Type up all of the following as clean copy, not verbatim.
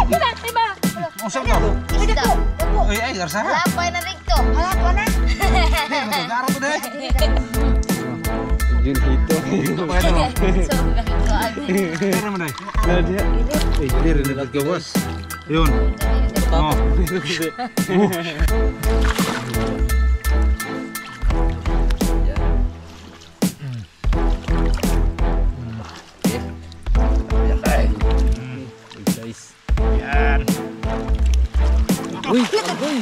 Kina, tiba. Usap ka. Dito. Ay, garsa. Halapay na dito. Halapay na. Garo to deh. Jun hito. Ito pa ito. Pero mo deh. Nadia. Diri na gawas. Yun. Oh. Guys. Yan. Uy, agoy.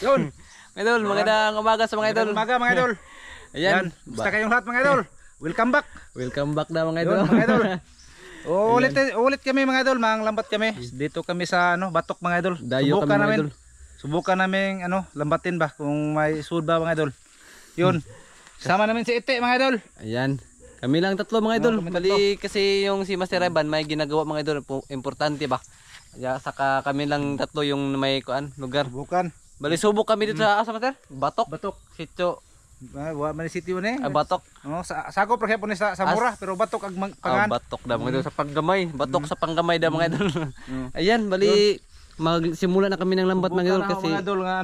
Yun. Mga idol, magandang umaga sa mga idol. Umaga mga idol. Ayan. Basta kayong lahat mga idol. Welcome back. Welcome back na mga idol. Yun, mga idol. Ulit kami mga idol, mga lambat kami. Dito kami sa Batok mga idol. Dayo kami mga idol. Subukan namin lambatin ba kung may sud ba mga idol. Yun. Sama namin si Ite mga idol. Ayan. Kami lang tatlo mga idol. kami Bali kasi yung si Master Evan may ginagawa mga idol. Importante ba? Kaya saka kami lang tatlo yung may lugar. Subukan. Bali subok kami dito sa asa Master? Batok. Batok. Sitio. Wa man city mo ni. Batok. Sagop ra po ni sa mura pero batok ag pangan. Batok da mga idol sa panggamay. Batok sa panggamay da mga idol. Ayan, bali magsimula na kami ng lambat mga idol kasi mga idol nga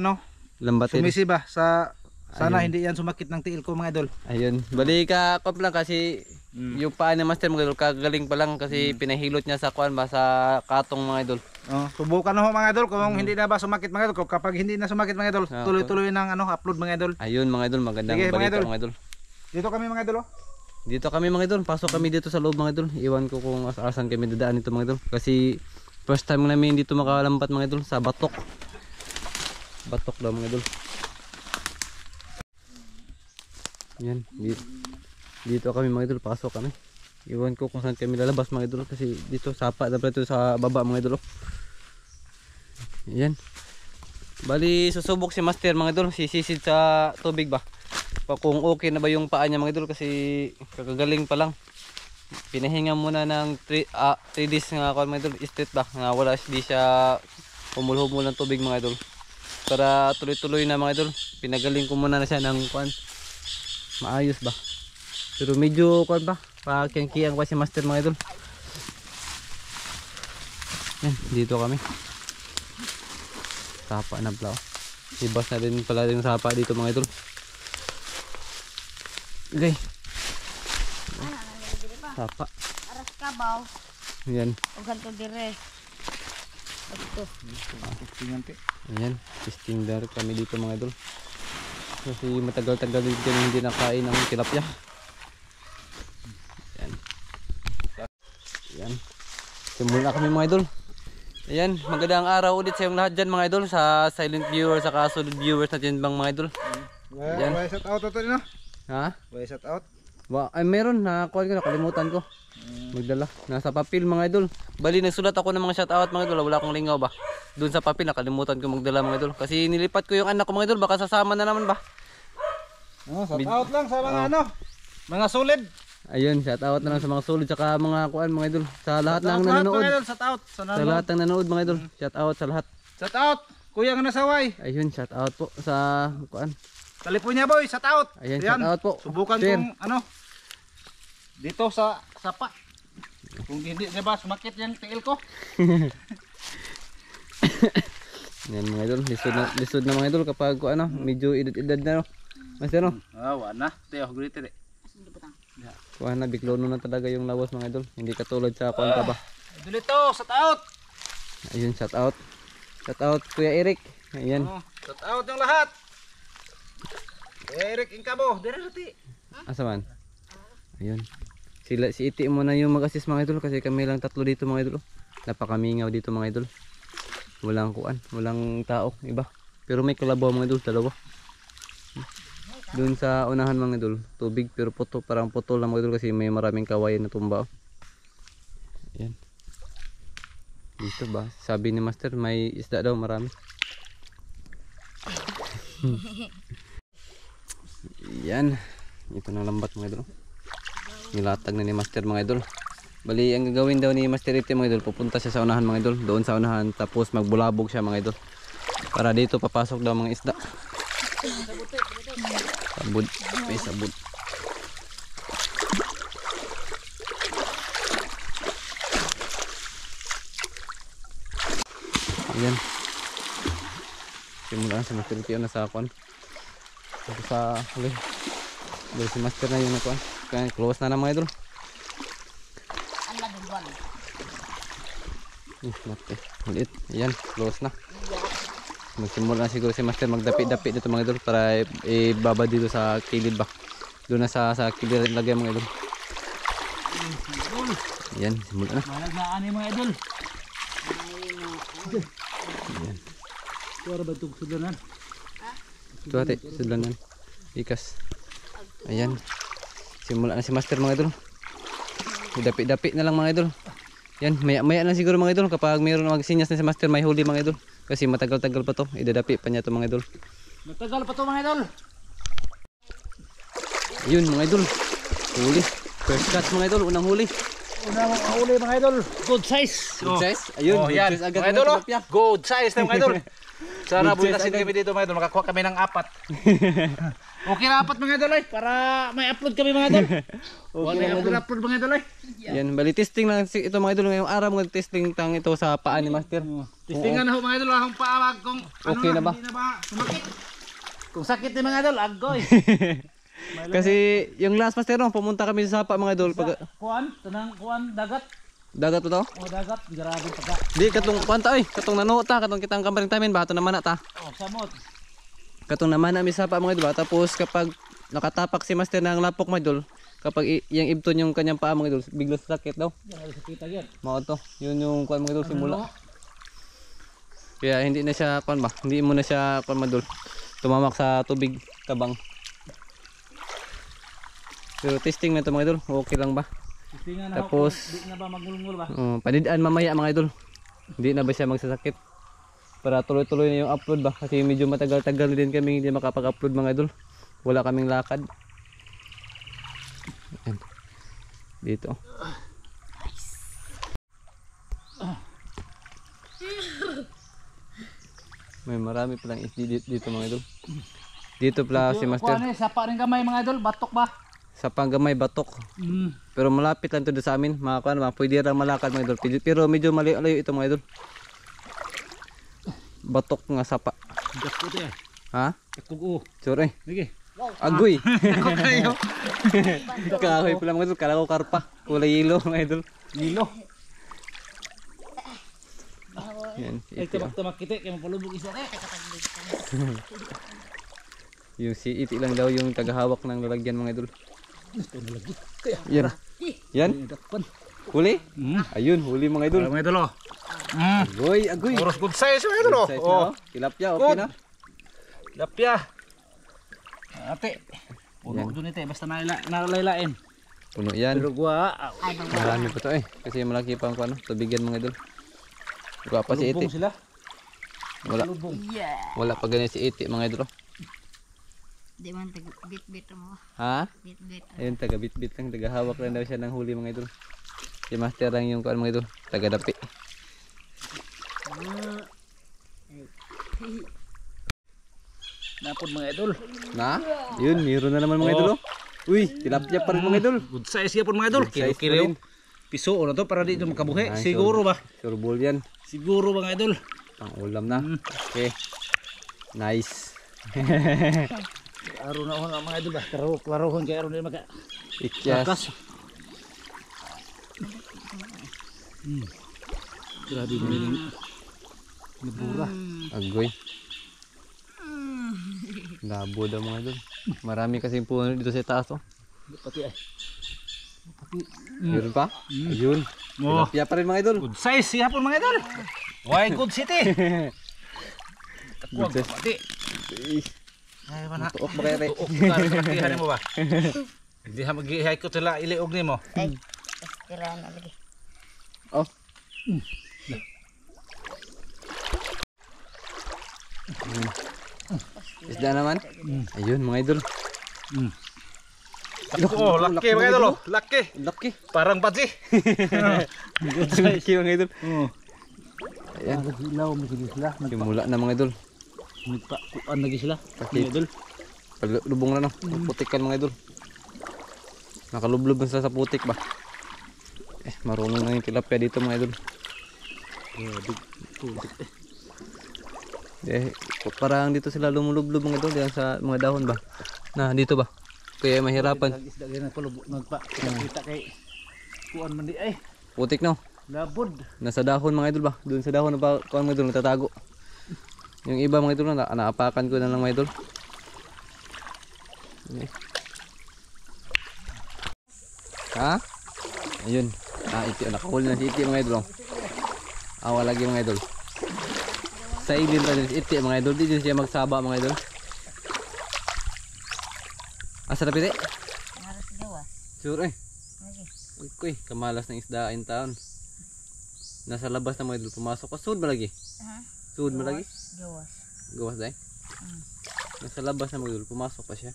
lambatin. sumisi ba sa sana Ayun. hindi yan sumakit ng tiil ko mga idol. Ayun, bali ka kop lang kasi yung paa ni Master mga idol kagaling pa lang kasi pinahilot niya sa kuan ba sa katong mga idol. Subukan na ho mga idol kung hindi na ba sumakit mga idol. Kapag hindi na sumakit mga idol, tuloy-tuloy ng upload mga idol. Ayun mga idol, magandang Sige, balita mga idol. Dito kami mga idol. Dito kami mga idol, pasok kami dito sa loob mga idol. Iwan ko kung asan kami dadaan dito mga idol kasi first time namin dito makalambat mga idol sa Batok. Batok daw mga idol. Yan, dito kami mga idol, pasok kami. Iwan ko kung saan kami lalabas mga idol kasi dito sapa na dito sa baba mga idol. Yan. Bali susubok si Master mga idol, sisisid sa tubig ba. Kung okay na ba yung paa niya mga idol kasi kagagaling pa lang. Pinahinga muna ng 3 days nga ako mga idol, straight ba nga wala di siya humul-humul ng tubig mga idol. Para tuloy-tuloy na mga idol, pinagaling ko muna na siya ng kuan. Maayos ba. Pero medyo kuan ba, pakiyang-kiyang pa si Master mga idol. Yan, dito kami. Sapa na pala. Ibas na din pala yung sapa dito mga idol. Okay. Sapa. Aras kabaw. Yan. O ganito dire. Ito. Ayan. Testing dar kami dito mga idol. Kasi matagal-tagal dito hindi nakain ang tilapia. Yan. Yan. Simula kami mga idol. Ayan, magandang araw ulit sa yung lahat dyan mga idol, sa silent viewers, sa solid viewers natin bang mga idol. Yan. Why shout out ito no? Ha? Why shout out? Ay meron, nakuha ko, nakalimutan ko. Magdala, nasa papel mga idol. Bali nagsulat ako ng mga shoutout mga idol, wala akong lingaw ba. Doon sa papel nakalimutan ko magdala mga idol. Kasi nilipat ko yung anak ko mga idol, baka sasama na naman ba. Shout out lang sa mga mga solid. Ayun, shoutout na lang sa mga solid saka mga kuan mga idol. Sa lahat ng nanonood. Shout out Sa lahat ng nanonood mga idol. Shoutout sa lahat. Shout out Kuya nga nasaway. Ayun, shoutout po sa kuan. California boy, shout out. Ayan, shoutout po. Subukan Share. kong dito sa sapa. Kung hindi na ba sumakit yung tiil ko. Yan mga idol, lisod na mga idol kapag medyo edad na no. Master no? Wala. Teo, grito de. Kuha na, biglono na talaga yung lawas mga idol. Hindi katulad sa kuan pa ba. Idol ito, shout out. Ayun, shoutout. Shoutout Kuya Eric. Ayan. Shout out yung lahat. Eric Incabo, dire rati. Asa man? Ayun. Si Iti muna yung mag-assist mga idol kasi kami lang tatlo dito mga idol. Napakamingaw dito mga idol. Walang kuan, walang tao, iba. Pero may kalabaw mga idol, dalawa. Doon sa unahan mga idol, tubig pero parang putol lang mga idol kasi may maraming kawayan na tumba. Ayan. Dito ba? Sabi ni Master may isda daw marami. Yan. Ito na lambat mga idol. Nilatag na ni Master mga idol. Bali, ang gagawin daw ni Master Ite mga idol, pupunta siya sa unahan mga idol, doon sa unahan, tapos magbulabog siya mga idol. Para dito papasok daw mga isda. Sabud, may sabud. Ayan. Simulaan si Master Ite na sa akuan. Ito sa huli. Dahil si Master na yung nakuan. Kaya close na mga idol. Mati. Ulit. Ayan, close na. Magsimula na siguro si Master magdapi-dapi dito mga idol para ibaba dito sa kilid ba. Doon na sa kilid lagay mga idol. Ayan, simula na. Malaglaan ni mga idol. Ayan. Kuwara ba itong sudanan? Ito ate, sudlanan. Ikas. Ayan. Simula na si Master mga idol. Dapi-dapi na lang mga idol. Yan, maya na siguro mga idol kapag mayroon magsinyas na si Master may huli mga idol. Kasi matagal-tagal pa to, idadapi pa niya to mga idol. Matagal pa to mga idol. Yun mga idol, huli. First catch mga idol, unang huli. Unang huli mga idol. Good size. Good size? Ayun, good yan. size agad Mga idol, tilapia. good size na mga idol. Sana Good size buitasin agad. kami dito mga idol, makakuha kami ng 4. Okay na 4 mga idol ay, para may upload kami mga idol. Okay May mga idol. upload mga idol ay. Yan, bali testing lang ito mga idol ngayong araw, mga testing tang ito sa paa ni Master. Testingan na ho mga idol, akong paawag kung Okay na ba? hindi na ba sumakit. Kung sakit ni mga idol, agoy. Kasi yung last Master no, pumunta kami sa sapa mga idol pag Kuan, tanang kuan, dagat. dagat to daw. O dagat, grabe pagka. Di katong kwanta oy, katong nanuta, katong kitang kamaring tamin bato naman na ta. O, samot. Katong naman na mi sapa mga idol ba? Tapos kapag nakatapak si Master ng lapok mga idol, kapag yung ibton yung kanyang paa mga idol, bigla sakit daw. Yan, ay sakita yan. Mao to. Yun yung kuan mga idol simula. Kaya hindi na siya kuan ba? Hindi mo na siya kuan mga idol. Tumamak sa tubig tabang. Pero testing na to mga idol, okay lang ba? Testingan na Tapos ho, di na ba magulungul ba? panidaan mamaya mga idol. Hindi na ba siya magsasakit? Para tuloy-tuloy na yung upload ba? Kasi medyo matagal-tagal din kami hindi makapag-upload mga idol. Wala kaming lakad. Ayan. Dito. May marami palang isdi dito mga idol. Dito pala si Master. Kuan eh, sapa rin kamay mga idol, batok ba? Sa Panggamay Batok. Pero malapit lang to sa amin. Mga kuan, pwede lang malakad mga idol. Pero medyo malayo ito mga idol. Batok nga sapa. Dakot eh. Ha? Kugo. Sorry. Sige. Agoy. Dakot kayo. Kahoy pala mga idol. Kala ko karpa. Kulay yelo mga idol. Nilo. Yan. Ay Iti, oh. tamak-tamak kita kay mapalubog isa eh. Yung si Iti lang daw yung tagahawak ng lalagyan mga idol. Yan. Yan. Dakpan. Huli? Ayun, huli mga idol. Mga idol oh. Agoy, agoy. Oros good size mga idol oh. Size na, Oh. oh. Tilapia, okay Good. na. Lapya. Ate. Puno doon ite basta nalaylain. Puno yan. Pero gua Marami pa to eh. Kasi malaki pa ang ano, tubigan mga idol. Gwa pa si Iti. lubong sila. Wala. Lubong. Wala pa ganyan si Iti mga idol. Di man bit-bit mo. Ha? Bit-bit. Ayun, taga bit-bit lang. Tagahawak lang daw siya ng huli mga idol. Si Master lang yung kuan mga idol. Taga dapi. Napod mga idol. Na? Yun, meron na naman mga idol. Oh. Uy, tilapia pa rin mga idol. Good size yapon mga idol. Good size pa Kilo-kilo. rin. Piso na to para di ito makabuhi. Ay, Siguro ba? Surbol yan. Siguro mga idol. Pang ulam na. Okay. Nice. Araw na ako mga idol ba? Klarohon kaya araw na maka. Ikyas. Lakas. Grabe mo rin. Nabura. Agoy. Labo daw mga idol. Marami kasing puno dito sa taas oh. Pati ay. Meron pa? Ayun. Oh. Tilapia pa rin mga idol. Good size yapon mga idol. Why good city? Good size. Pati. Ay mana. Tuok ba kaya Tuok ka rakihan mo ba? Hindi ha magihay ko tila iliog nimo. Ay, tirahan na lagi. Oh. Isda naman. Ayun mga idol. Oh, laki mga idol. Laki. Laki. Parang badji. Laki mga idol. Oh. Ayan. Naghilaw magiging sila. Simula na mga idol. Nagpakuan lagi sila. Kasi Idol. lubong na no. Putikan mga idol. Nakalublob na sila sa putik ba. Marunong na yung tilapia dito mga idol. Parang dito sila lumulublob mga idol. Yan sa mga dahon ba. Na dito ba. Kaya mahirapan. Isda ganyan pa nagpa-kita kay kuan man di ay. Putik no. Labod. Nasa dahon mga idol ba. Doon sa dahon na pa kuan mga idol natatago. Yung iba mga idol na naapakan ko na lang mga idol. Ha? Ayun. Iti nakahuli na si Iti mga idol. Awa lagi mga idol. Sa ilin pa din si Iti mga idol. Di din siya magsaba mga idol. Asa na piti? Harus gawas. Sure eh. Lagi. Uy, kamalas ng isda in town. Nasa labas na mga idol. Pumasok pa. Sud ba lagi? Ha? Sud ba lagi? Gawas. Gawas dahil? Nasa labas na mga idol. Pumasok pa siya.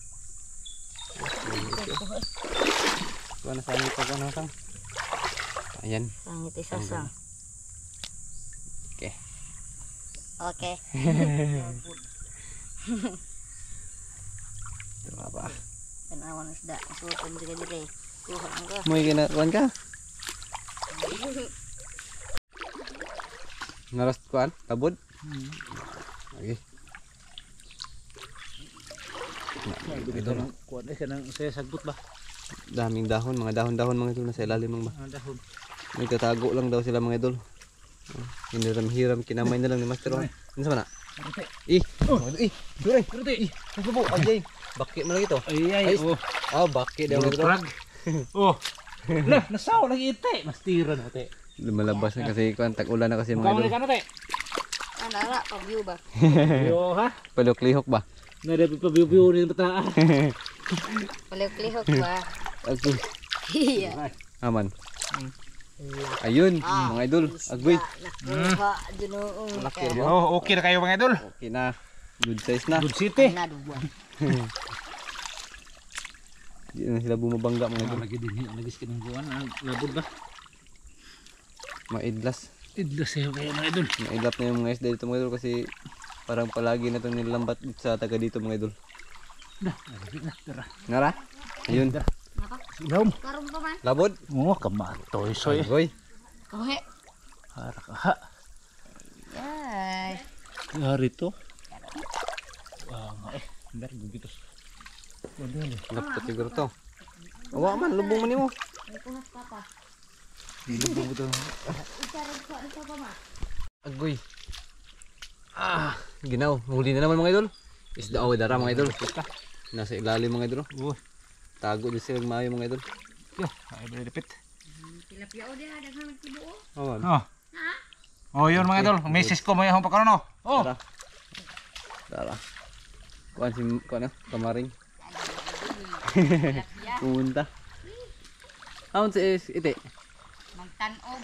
Kuha na sangit pa kuha na sang. Ayan. Sangit isasang. Okay. Okay. Diba ba? Tanawan isda. Isutan juga dire. Kuha ang ka. May ginakuan ka? Ngaras kuan? Tabod? Okay. Ito nang kuan eh kanang saya sagbot ba. Daming dahon, mga dahon-dahon mga idol nasa ilalim ng ba. Dahon. Nagtatago lang daw sila mga idol. Hiniram-hiram, kinamay na lang ni Master. Ano sa mana? Dure. Nagsubo, ajay. Baki mo lang ito. Ay. Oh. Baki daw ito. Krag. Oh. Lah, nasaw lagi ite. Mastira na te. Lumalabas na kasi kuan tag-ulan na kasi mga Kamu idol. ni kana te. Ana pa-view ba? Yo ha. Paluklihok ba? Na dapat pa-view ni bata. Palihok-lihok ba? Agoy. Iya. Aman. Ayun, mga idol. Agoy. Nakuha junoong Malaki ka. ba? Oh, okay na kayo mga idol. Okay na. Good size na. Good city. Na duwa. Hindi na sila bumabangga mga idol. Lagi din lagi sa kanang kuan. Labod ba? Maidlas. Idlas eh kayo mga idol. Maidlap na yung mga isda dito mga idol kasi parang palagi na itong nilambat dito sa taga dito mga idol. Lagi na tara. Ngara? Ayun. Napa? Ilom. Karon pa man. Labod? Oh, kamatoy soy. Agoy. Kohe. Harak ha. Yay. Hari to. Ndar begitu. Lapot siguro to. Awa man, lubong man mo. Kuha papa. Lubong ito. Itarag ko ito pa ma. Agoy. Ginaw. Huli na naman mga idol. Isda o dara mga idol. Nasa ilalim mga idol. Tago din sila maayo mga idol. Yo, ay beripit. Tilapia o dia daghan magtibuo. Awan. Oh. Oh, yun mga idol. Misis ko may hong pakaroon. Oh. Dara. Dara. Kuan si kuan kamaring. Pumunta. Aun si ite. Magtanog.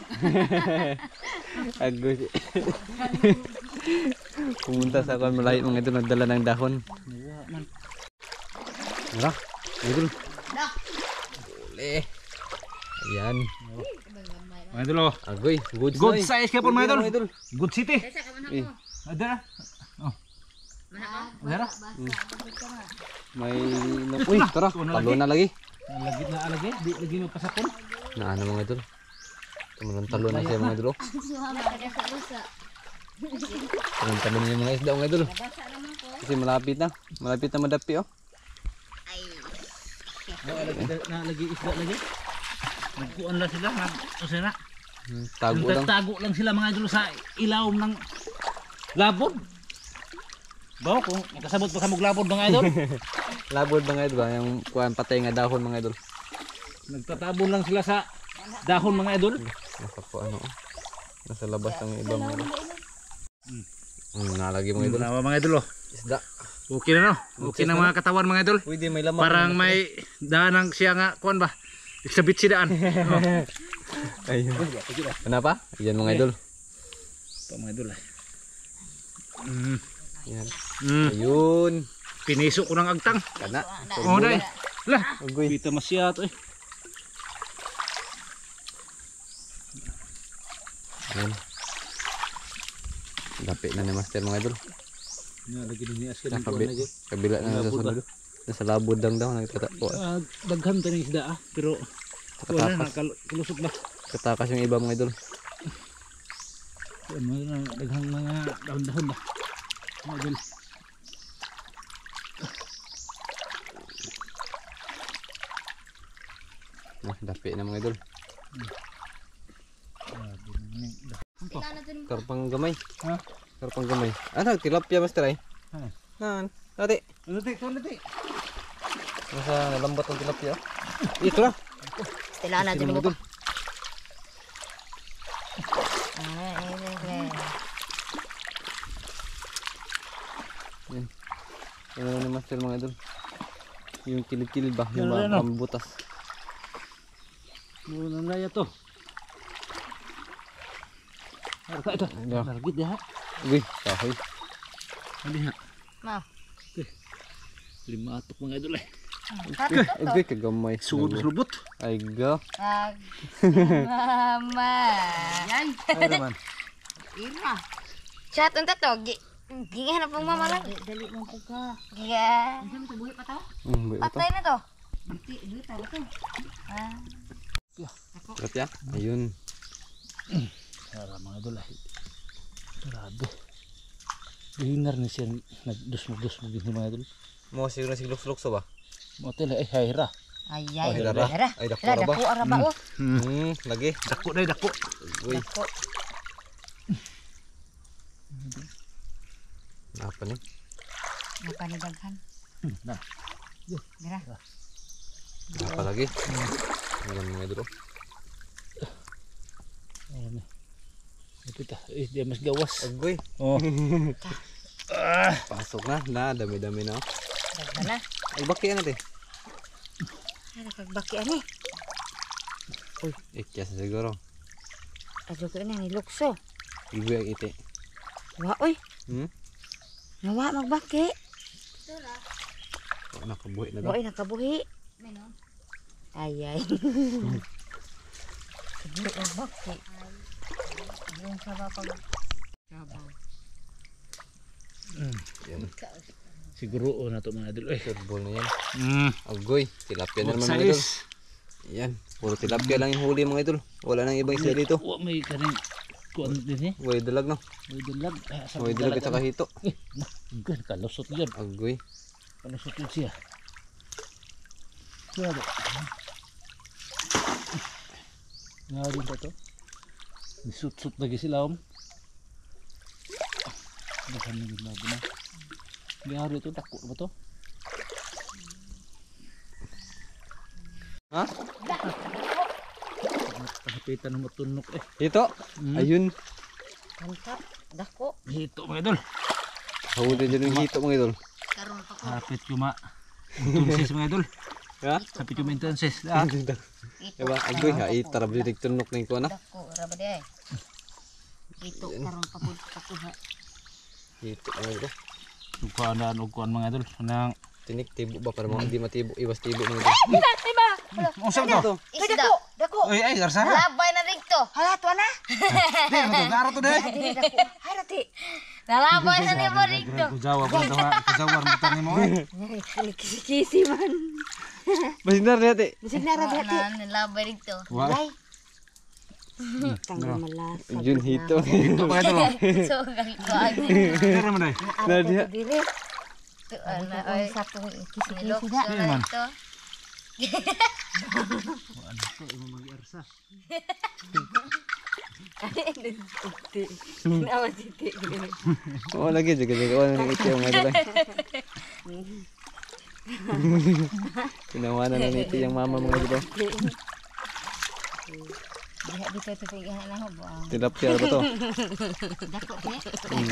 Agoy. Pumunta sa kuan malayo mga idol nagdala ng dahon. Wala. Idol. Dah. Uli. Ayan. Mga idol oh. Agoy. Good Size ka po mga idol. Good city. Desa ka man Eh, ako. Ada. Oh. Mana ka? Ada. Basa ka ma. may uy, tara. Talo na lagi. Lagi na alagi. Di lagi magpasakon. Na ano mga idol. Tumalon talo na siya mga idol. Suha ka desa. Tumalon talo na yung mga isda mga idol. Basa naman ko. Kasi malapit na. Malapit na madapi oh. Ay. Na lagi isda lagi. Nagkuan lang sila. Usena. Tago lang. Tago lang sila mga idol sa ilawom ng labod. Bawo kung kasabot pa sa mong labod mga idol. Labod mga idol ba? Yung kuhan patay nga dahon mga idol. Nagtatabon lang sila sa dahon mga idol. Nasa po ano oh. Nasa labas ang iba mga idol. Nalagi mga idol. Nawa mga idol oh. Isda. Okay na no. Okay na mga katawan mga idol. Pwede may laman. Parang may daan siya nga kuan ba. Isabit si daan. Ayun. Ano pa? Ayan mga idol. Pa mga idol. Ayan. Mm. Ayun. Piniso ko ng agtang. Kana. Oh, day. Lah, Agoy. kita masyado eh. Ayan. Dapit na ni Master mga idol. Nga lagi din niya Sa kabila na sa sunod. Nasa labod lang daw nagtatako. Daghan ta ni isda pero wala na kalusot ba. Katakas yung iba mga idol. Ano na daghang mga dahon-dahon ba. Mga idol. Dapit na mga idol. Karpang gamay. Ha? Karpang gamay. Ano, tilapia Master ay? Ha. Nan, dati. Lati. Nasa lambat ng tilapia. Ito na. Kailangan natin Mga mo. idol. Ano ni Master mga idol? Yung kilid-kilid ba? Yung Ano, ano? mga butas. Muna na ito. Harga ito. Ano? Largit ya. Uy, kahoy. Hindi ha. Ma. 5 atok mga idol eh. Uy, kagamay. Lubot. Ay ga. Mama. Yan. Ay naman. Ira. Chat unta to. Giga na pong mama lang. Dali mo po ka. Giga. Ano to buhi pa to? Buhay ito. Patay na to. Dili ta to. Ah. Tilapia? Ayun. Tara mga idol eh. Grabe. Dihinar ni siya nagdus-dus mo din mga idol. Mo siguro siglok-lukso ba? Motel eh hayra. Ay Ay, ay. dara. Dara. Ay, dako Dara, ra ba? dako ara ba oh. Lagi. Dako dai dako. Uy, Dako. apa nih? Napanidaghan. Nah. Dara. Apa lagi? Ayan mga idol. Ayan eh. Ito ta. Eh, dia mas gawas. Agoy. Oh. Pasok na. Na, dami-dami na. Daghan na. Ay, baki na natin. Ano kagbaki ani? Uy, ikyas siguro. Adyo ko na ni lukso. Ibu yang ite. Wa oy. Nawa magbaki. Oh, nakabuhi na daw. Wa oy nakabuhi. Ay ay. Adyo magbaki. Yung sabaw pag sabaw. Yan. Siguro na to mga idol eh. Turbol na yan. Mm. Agoy, tilapia na naman mga idol. Size. Yan, puro tilapia lang yung huli mga idol. Wala nang ibang isda dito. Wa may kaning kuan din eh. Way dalag no. May dalag. Way dalag at saka hito. Eh, nah, kalusot yan. Agoy. Kalusot yun siya. Grabe. Nga rin ba to? Nisut-sut lagi sila Naghan na yung labi na. Nga rin ito, dako ba to? Ha? Kahapitan ng matunok eh. Hito? Ayun. Kantap. Dako. Hito mga idol. Huli din yung hito mga idol. Karon pa ko. Hapit cuma intenses mga idol. Ha? Hapit cuma intenses. Ah. Diba? Agoy, ha? Itarap din tunok na yung kuha na. Dako ra ba di ay. Ito karon pa pud ako ha. Hito mga idol. Kuan kuan mga idol. Nang Tinik tibo ba para mga di matibo, iwas tibo mga idol. Diba? usap to. Isda. Dako. Oy ay garsa. Labay na dito. Hala to na. Di mo to garo to deh. Dili dako. Harati. Nalabay na ni mo dito. Kujawa ko to ha. Kujawar mutar ni mo eh. Kisi man. Basinar na ate. Bisig na ra dati. Nalabay dito. Wah. Tanggal malas. Jun hito. Hito mga idol. So gali ko agi. Dere man dai. Nadia. Dili. To ana oy satu kisi-kisi da. Di man. Ito. Ano to imo mag-arsa. Nawa titi. Oh lagi jaga-jaga wala nang ito mga idol. Tinawanan na nito yung mama mga idol. Diha dito titigan na ho bo. Tilapia ba to? Dako ni.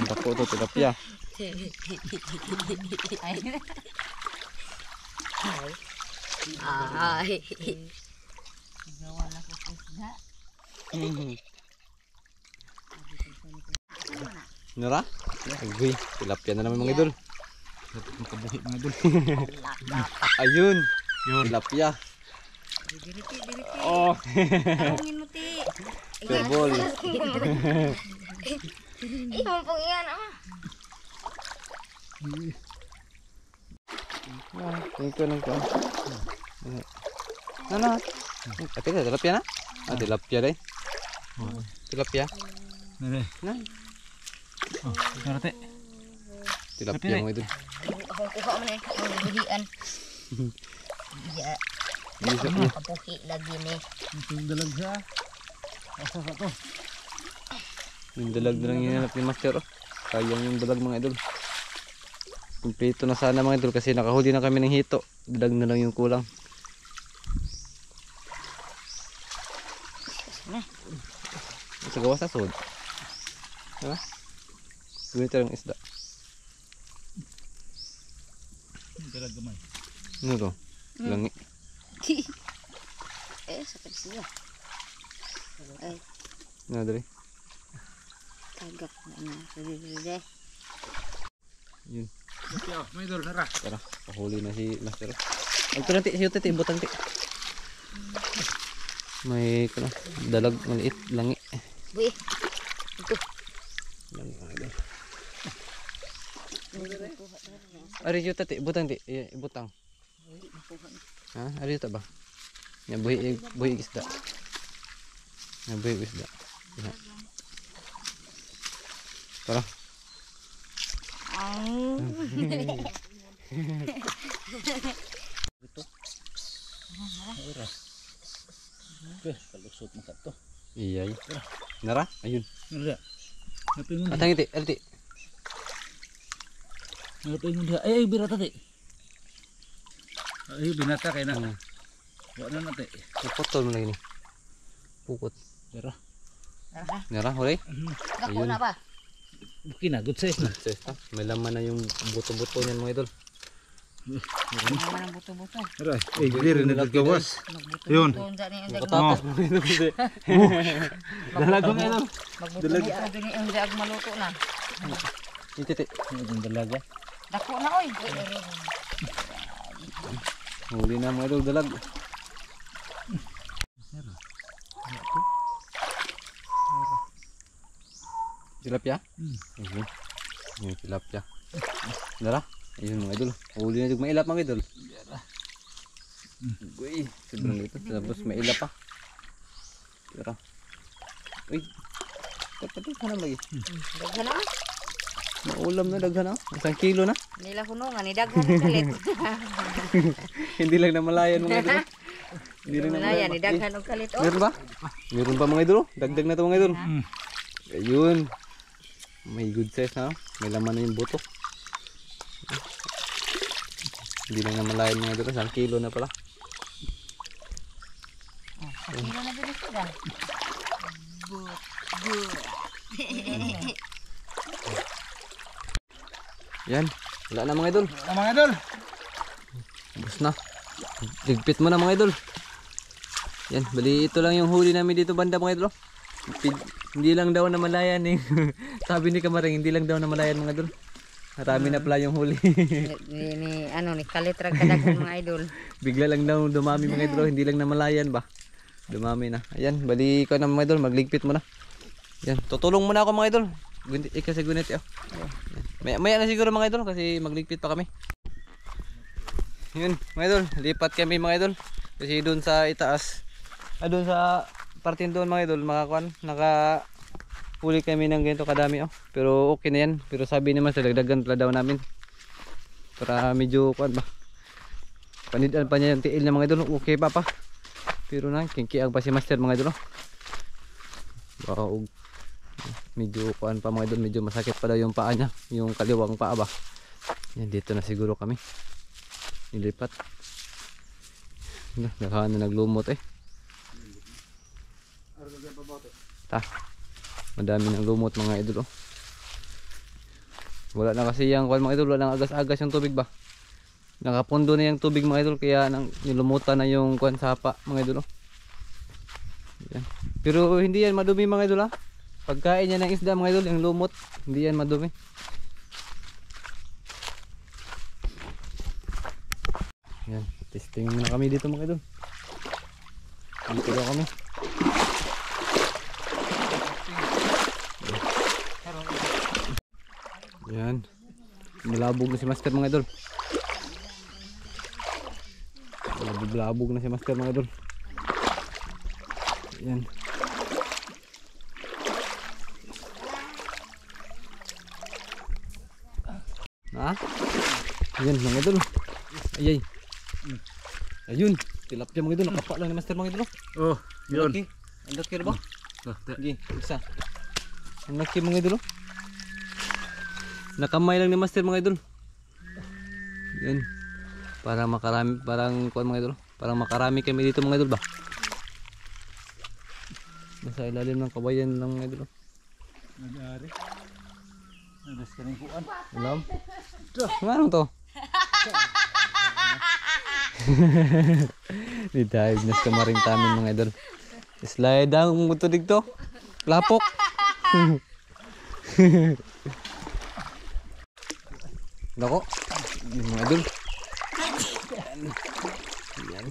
Dako to tilapia. Ay. Gawa na ko isda. Nara? Agoy, tilapia na naman mga idol. Kabuhi mga idol. Ayun. Tilapia. Diriti. Oh. Tarungin mo, ti. Perbol. Ikaw pong iyan, Ito lang ko. Ano? Ate ka, tilapia na? Ah, tilapia deh. Tilapia. Nere. Nah, Oh, narate. tilapia mga idol. Ako kuha mo na yung buhian. Ya, Bisa niya. kapuhi lagi ni. Itong dalag sa. Asa ka to? Yung dalag na lang hinanap ni Master. Oh. Sayang yung dalag mga idol. Kumpleto na sana mga idol kasi nakahuli na kami ng hito. Dalag na lang yung kulang. Sa gawas na sod. Diba? Ganito lang isda. Dalag gamay. Ano to? Langi. Sakit siya. Ay, Ano dali? tagak na. Sige. Yun. Yo, may dol nara. Tara, pahuli na si Master. Ang ito nanti, siyo titi, butang ti. May ano, dalag maliit, langi. Buhi. Ito. Langi mga idol. Ari siyo tati, butang ti, butang. Ha, ari ta ba? Nya buhi isda. Nya buhi isda. Ya. Tara. Ito. Oras. Okay, kalusot mo ka to. Iya. Nara, ayun. Nara. Napingon Atang iti, alti. Napingon dia. Ay, birata ti. Ay, binata kay na. Hmm. Wa na nate. Putol mo lagi ni. Pukot. Dara. Nara, huli. Dako na ba? Kinagot sa isna. Sesta, may laman na yung buto-buto niyan mga idol. Naman ang buto-buto. Dara. Ay, diri na gawas. Yun. Magbuto-buto dyan yung dag. Katapos mga idol kasi. Dalagong idol. Magbuto-buto dyan yung dag maluto na. Ititi. Ang dalaga. Dako na, oy. Huli na mga idol, dalag. Tilapia? Ayun. Yung tilapia. Dara. Ayun mga idol. Huli na yung mailap mga idol. Uy, sobrang dito. Tapos mailap pa. Dara. Uy. Kapatid ka na lagi. Daghan na. Maulam na daghan na. 1 kilo na. Nila hunungan, ni daghan na kalit. Hindi lang namalayan mga idol. Hindi lang Malaya, namalayan. ni daghan og kalit. Oh. Meron ba? Meron pa mga idol. Dagdag na ito mga idol. Ayun. May good size na. May laman na yung buto. Hindi lang namalayan mga idol. 1 kilo na pala. Kilo na din ito gan. Yan. Wala na mga idol. Mga idol. Bus na. Ligpit mo na mga idol. Yan. Bali ito lang yung huli namin dito banda mga idol. Hindi lang daw namalayan eh. Sabi ni Kamaring, hindi lang daw namalayan mga idol. Marami na pala yung huli. ni kalit rag kadaghan mga idol. Bigla lang daw dumami mga idol. Hindi lang namalayan ba. Dumami na. Ayan. Bali ko na mga idol. Magligpit mo na. Yan. Tutulong muna ako mga idol. Kasi gunit oh. Maya na siguro mga idol kasi magligpit pa kami. Yun mga idol. Lipat kami mga idol. Kasi doon sa itaas. Doon sa partin doon mga idol. Huli kami ng ganito kadami oh. Pero okay na yan. Pero sabi naman sa dagdagan pala daw namin. Para medyo kuan ba. Panidaan pa niya yung tiil na mga idol. Okay pa. Pero na kingkiang pa si Master mga idol oh. Wow. Medyo kuan pa mga idol. Medyo masakit pa daw yung paa niya. Yung kaliwang paa ba. Yan dito na siguro kami. Nilipat. Nakahan na naglumot eh. Madami ng lumot mga idol oh. Wala na kasi yung mga idol, wala nang agas-agas yung tubig ba. Nakapundo na yung tubig mga idol kaya nilumutan na yung kuan sapa mga idol oh. Yan. Pero hindi yan madumi mga idol ha. Pagkain niya ng isda mga idol, yung lumot, hindi yan madumi. Yan. Testing muna kami dito mga idol. Dito daw kami. Yan. Malabog na si Master mga idol. Malabog na si Master mga idol. Yan. Ha? Yan mga idol. Ayay. Ayun. Tilapia mga idol. Nakapa lang ni Master mga idol. Oh, yun. Laki. Ang laki na ba? Sige, isa. Ang laki mga idol. Nakamay lang ni Master mga idol. Yan. Para makarami, parang kuan mga idol. Parang makarami kami dito mga idol ba? Nasa ilalim ng kabayan ng mga idol. Nangyari. Nadas ka ng kuan. Alam? Ano to? Di tayo nas kamaring tamin mga idol. Slide ang muto dito. Lapok. Nako. Mga idol. Yan.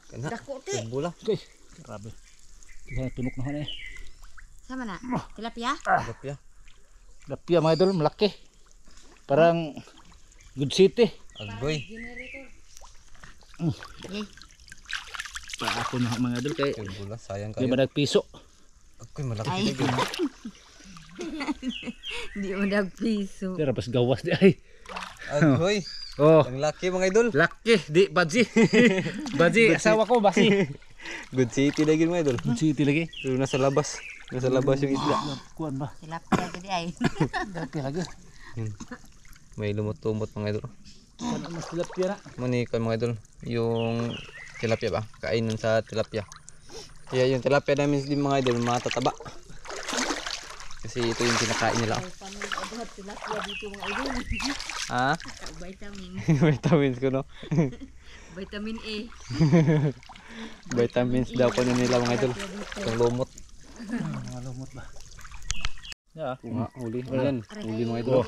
Kana. Dako ti. Bola. Okay. Grabe. Kaya tunok na eh. Sama na. Tilapia. Tilapia. Lapia mga idol, malaki. Parang good city. Agoy. Yay. Pa ako na mga idol kay Bola sayang di kayo. ba nagpiso. Agoy malaki Ay. kayo. Di mo nagpiso. Pero pas gawas di ay. Agoy. Oh, Ang laki mga idol. laki di Badji. Badji asawa ko basi. Good city lagi mga idol. Good city lagi. Pero nasa labas. Nasa labas yung isda. Kuan ba? Tilapia gede ay. Laki lagi. Yun. May lumot-lumot mga idol. Kuan mas tilapia na. Manikon mga idol. Yung tilapia ba? Kainan sa tilapia. Kaya yung tilapia namin din mga idol matataba. Kasi ito yung kinakain nila. Tilapia dito mga idol. Ha? Vitamin. Vitamins ko no. Vitamin A. Vitamins daw ko nila mga idol. Itong lumot. Mga lumot ba? Ya. Nga, huli. Ayan. Huli mga idol.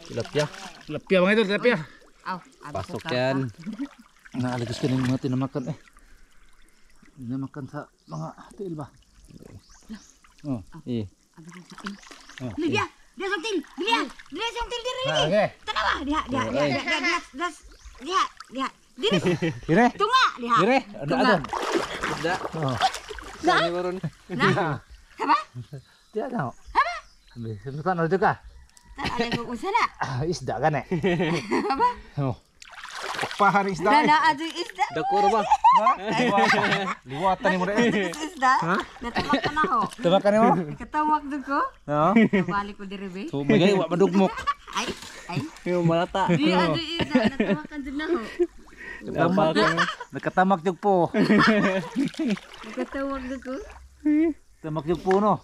Tilapia. Tilapia mga idol, tilapia. Aw, Pasok yan. Naalagos ka ng mga tinamakan eh. Tinamakan sa mga tiil ba? Oh. Eh. Abi ko sa in. Oh. Dia, dia samtil. Dia samtil diri. Okay. Tanawa, dia. Diri. Dire. Tunga, dia. Dire. Ada ada. Isda. Oh. Saan ni Maron? Nah. Apa? Dia ada. Apa? Sebentar ada ka. Tak ada ko usana. Isda kan eh. Apa? Oh. Pahan isda. Dana adu isda. Dakor ba? Liwatan ni mo deh. Isda. Natamak ka na ho. Tamakan mo? Katawak dun ko. Oh. Balik ko diri be. So magay wa madugmok. Ay, ay. Yung malata. Di adu isda natawakan dun na ho. Tamak. Nakatamak jug po. Katawak dun ko. Tamak jug po no.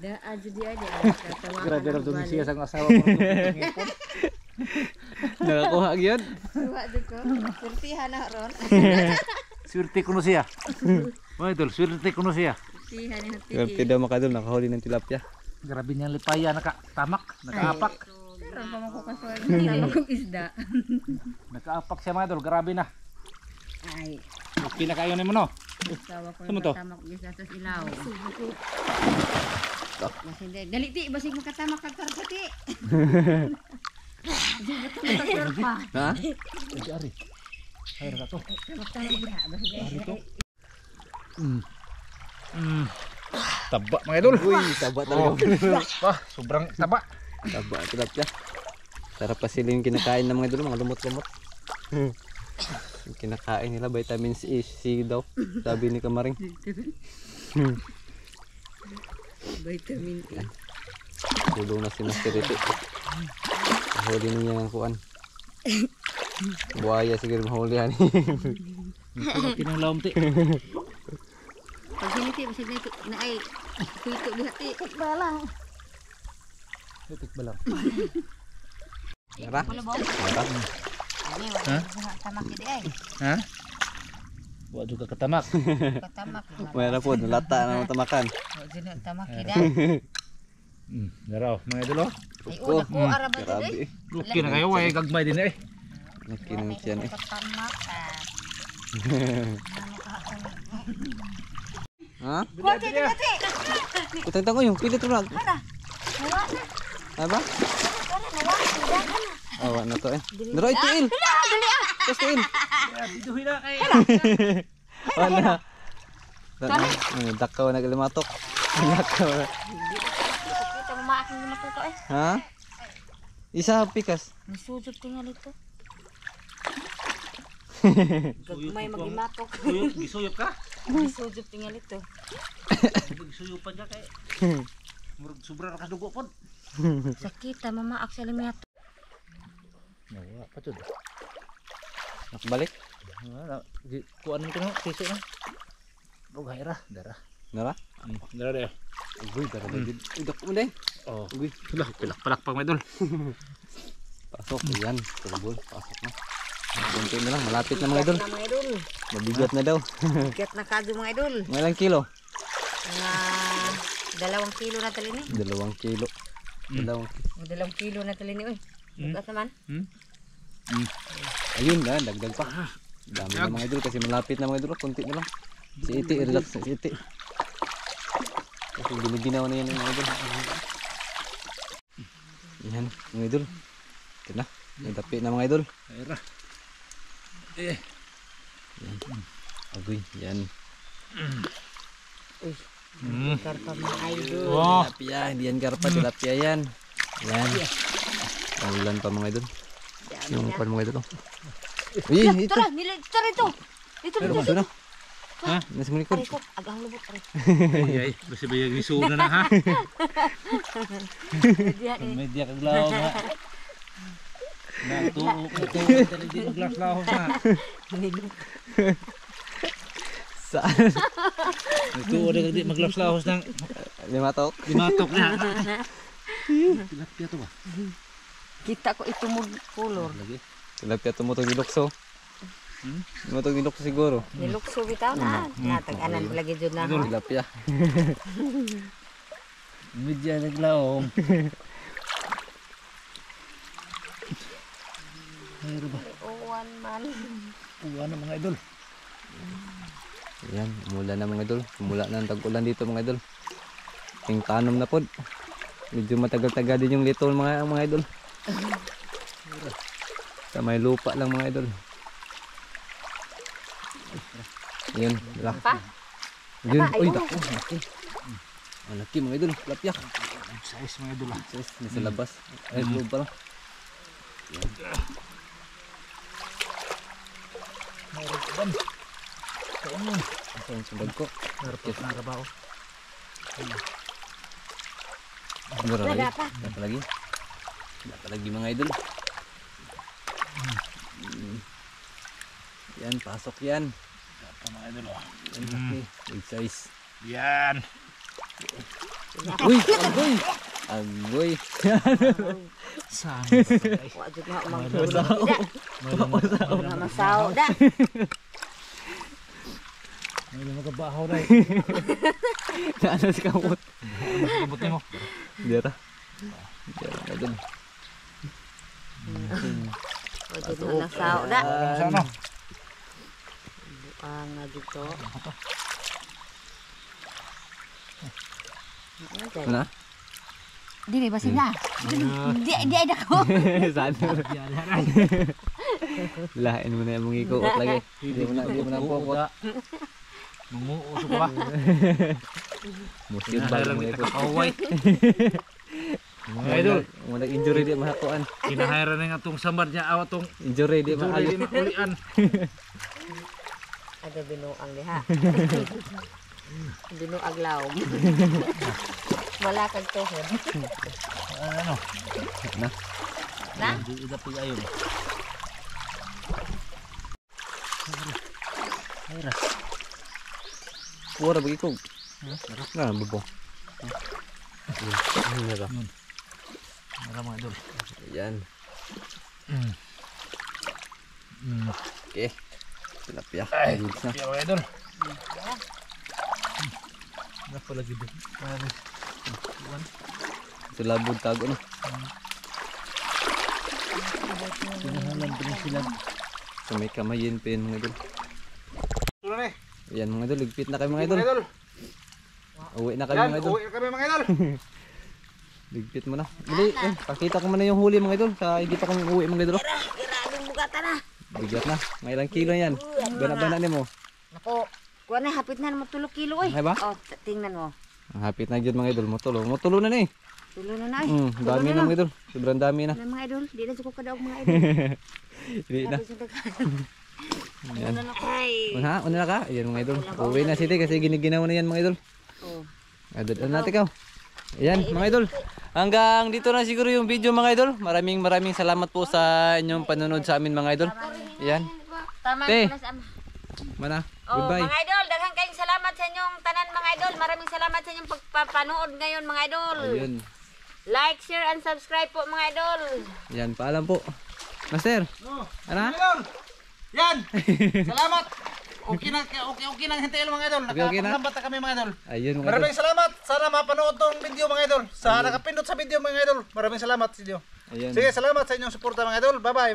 Da adu di aja. Katawak. Grabe ra dun siya sa asawa ko. Nakakuha gyud. Tuwa dun ko. Surtihan na ron. Swerte kuno siya. Mga idol, swerte kuno siya. Surtihan na Grabe daw makadol nakahuli ng tilapia. Grabe niya lipaya nakatamak, nakaapak. Karon pa man ko kasuwag na kong isda. Nakaapak siya mga idol, grabe na. Ay, Okay na kayo nimo no. tawa ko Saan mo to? tamak gyud sa ilaw. Masinde, dali ti basig makatamak kag karpati. Pa. Ha? Ay ari. Ay ra to. Tamak diha basig Ari to. Taba mga idol. Uy, taba talaga. Wah, sobrang taba. Taba tilapia. Sarap kasi yung kinakain ng mga idol, mga lumot-lumot. Yung kinakain nila vitamins A, C daw. Sabi ni Kamaring. Vitamin A. Tulong na si Master ito. Mahuli niya ang kuan. Buaya siguro mahulihan. Kinang laom ti. Pag siniti basig na ay kuito diha ti. Balang. Titik balang. Tara. Wala ba? Tara. Ani Ha? wala tamak di ay. Ha? Wa juga katamak. Katamak. Mayroon po, nalata na tamakan. Wa jud tamak di. Daraw, mga idol oh. Ay, una ko araba dito Grabe eh. eh. Lucky na kayo, ay gagmay din eh. Nakinang yan eh. Patamak Ha? Kunti din natin. Kutang ko yung pilit mo. Ano? Nawa na. Aba? Ano, nawa na. Awa na to eh. Daro itiil. Dali ah. Tapos tiin. Biduhin na kayo. Wala. Dakaw na kalimatok. Dakaw na. Kita mo maaking naman ito eh. Ha? Isa pikas. Masujog tinggal ito. Gagmay magimatok. Gisuyop ka? Masujog tinggal ito. Gisuyupan ka kay. Murag sobra ka dugo pod. Sakita mamaak sa limiato. Nawa pa jud. Nakbalik. Wala, kuanan ko no, piso na. Dugay ra, dara. Nara? Dara deh. Uy, dara gid. Udak mo din. Oh, Uy, pilak-pilak pang medol. pasok yan. Tulbol, pasok na. Kunti na lang, malapit na mga idol. Na mga idol. Mabigat na daw. Bigat na kado mga idol. Mga ilang kilo? Mga 2 kilo na tali ni. 2 kilo. 2 2 kilo na tali ni oy. Bukas naman. Ayun na, dagdag pa. Dami na mga idol kasi malapit na mga idol. Kunti na lang. Si Iti, relax si Iti. Kasi giniginaw na yan mga idol. Yan, mga idol. Ito na. May tapi na mga idol. Ayra. Agoy, yan. Uy. Karpa mga idol. Oh, Tilapia, hindi yan karpa, tilapia yan. Yan. Ulan pa mga idol. Yung pan mga idol. Uy, ito. Tara, ito rito. Ito rito. Ito na. ha? Nasa mga likod. Aray ko, agang lubot aray. Ay, basi bayag gisuna na ha. Diyan eh. Media kaglaw ha. Na tuo ko to, dali di maglas laho na. Saan? Tuo di maglas laho nang Limatok. limatok na. Tilapia to ba? Kita ko ito mo color. Lagi. Tilapia tumutog ni Lukso. Tumutog ni Lukso siguro. Nilukso bitaw na. Natag-anan lagi jud na. ha? Tilapia. Media naglaom. Ayro ba? Uwan man. Uwan na mga idol. Yan, mula na mga idol. Mula na ang tag-ulan dito mga idol. Ting tanom na pod. Medyo matagal-tagal din yung litol mga idol. Sa may lupa lang mga idol. Yan, wala. Pa? Yun, Apa, uy, ayun. dako, laki. Ang laki mga idol, lapyak. Size mga idol. Sis, nasa labas. Ay, loob pa lang. Mayroon ka ban. Saan yun? Asa yung sundag ko? Narabaw. Ano lagi? Wala pa. Wala pa lagi. Wala pa lagi mga idol. Yan, pasok yan. Ito mga idol oh. Yan, laki. Big size. Yan. Uy, agoy! Agoy! Saan? Wa jud na Masao. Mga masaw da. May magabahaw na eh. Naano si kamot? Kabot mo. Dira. Dira na dun. Wa jud na nasaw da. Saan o? Buang nga dito. Ano? Dili ba sila? Di ada ko. Saan? Lain mo na yung mga ikuot lagi. Hindi mo na pokot. Munguuso ka ba? Musin ba yung mga ikot? Kakaway. Mga idol. Mga nag-injury di mahakuan. Kinahayra na nga itong samad niya. Awa itong Injury di Juri maali. di makulian. Ada binuang diha. Binuag lawom. Wala kag tuhod. Ano? Na? Na? Hindi idapig ayon. Ayra. Wala ba ikog? Na, bubong. Ano ba? Mara mga idol. Ayan. Okay. Tilapia. Ay, Goods na. Kaya mga idol. Napa lagi doon. Ito labod tago no. Sinahalan din sila. So may kamayin pa yun mga idol. Tulo na Ayan mga idol, ligpit na kayo mga idol. mga idol. Uwi na kayo Yan, mga idol. uwi kami mga idol. Ligpit mo na. Dali, pakita ko muna yung huli mga idol. Sa hindi pa kami uwi mga idol. Grabe bugatan na. Bigat na. May ilang kilo yan. Bana-bana ni mo. Nako, kuha na hapit na mo 3 kilo eh. Ay ba? Oh, tingnan mo. Hapit na yun mga idol. Motulo. Motulo na na eh. Tulo na na eh. Dami na mga idol. Sobrang dami na. Na mga idol, di na suko kadaog mga idol. Hindi na. Ayan. Ay. Una na ka? Ayan mga idol. Uwi na sila kasi giniginaw na yan mga idol. Oh. Idol natin ka. Ayan mga idol. Hanggang dito na siguro yung video mga idol. Maraming salamat po sa inyong panonood sa amin mga idol. Ayan. Tama Te. na sa ama. Mana. Oh, Goodbye. mga idol, daghang kayong salamat sa inyong tanan mga idol. Maraming salamat sa inyong pagpapanood ngayon mga idol. Ayun. Like, share, and subscribe po mga idol. Yan, paalam po. Master. Oh, Ano? mga idol. Yan. Salamat. Okay na hintayin mga idol. Okay na? Nakapaglambat na kami mga idol. Ayun mga idol. Maraming salamat. Sana mapanood tong video mga idol. Sa nakapindot sa video mga idol. Maraming salamat sa inyo. Ayun. Sige, salamat sa inyong suporta mga idol. Bye-bye.